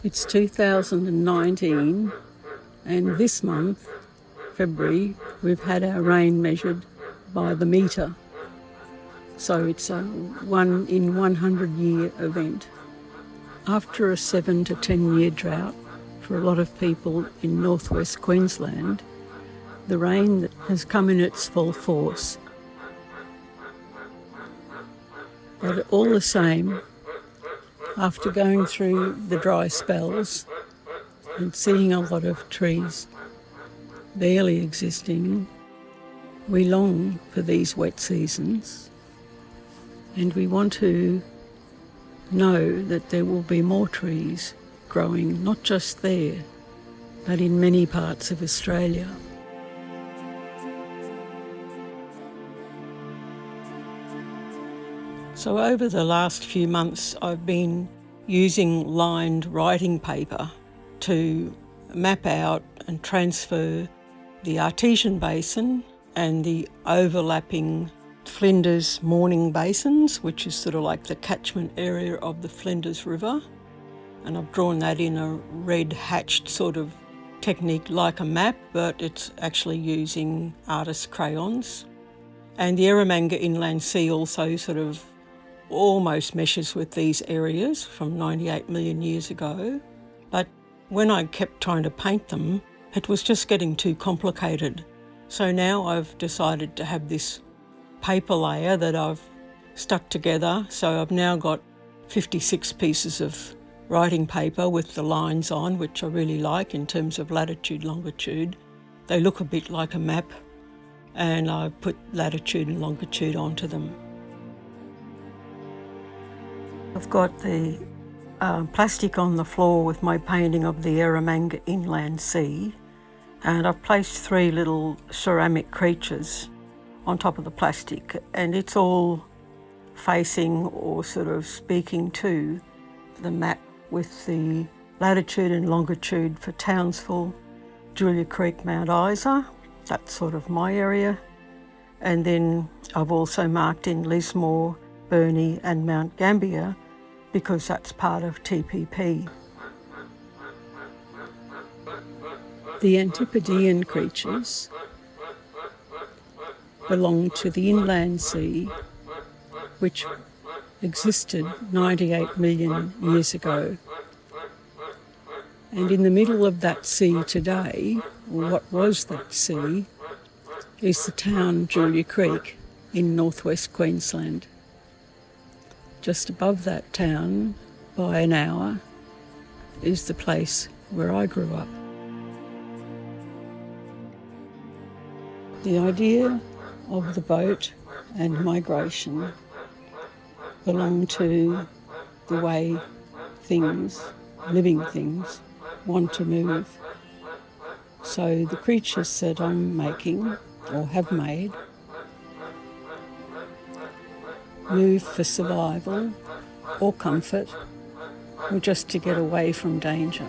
It's 2019 and this month, February, we've had our rain measured by the metre. So it's a 1 in 100 year event. After a 7 to 10 year drought for a lot of people in northwest Queensland, the rain that has come in its full force. But all the same, after going through the dry spells and seeing a lot of trees barely existing, we long for these wet seasons, and we want to know that there will be more trees growing, not just there, but in many parts of Australia. So over the last few months, I've been using lined writing paper to map out and transfer the Artesian Basin and the overlapping Flinders Morning Basins, which is sort of like the catchment area of the Flinders River. And I've drawn that in a red hatched sort of technique like a map, but it's actually using artist crayons. And the Eromanga Inland Sea also sort of almost meshes with these areas from 98 million years ago. But when I kept trying to paint them, it was just getting too complicated. So now I've decided to have this paper layer that I've stuck together. So I've now got 56 pieces of writing paper with the lines on, which I really like in terms of latitude, longitude. They look a bit like a map, and I put latitude and longitude onto them. I've got the plastic on the floor with my painting of the Eromanga Inland Sea, and I've placed 3 little ceramic creatures on top of the plastic, and it's all facing or sort of speaking to the map with the latitude and longitude for Townsville, Julia Creek, Mount Isa. That's sort of my area. And then I've also marked in Lismore, Burnie and Mount Gambier, because that's part of TPP. The Antipodean creatures belong to the inland sea, which existed 98 million years ago. And in the middle of that sea today, or what was that sea, is the town Julia Creek in northwest Queensland. Just above that town, by an hour, is the place where I grew up. The idea of the boat and migration belong to the way things, living things, want to move. So the creatures that I'm making, or have made, move for survival or comfort, or just to get away from danger.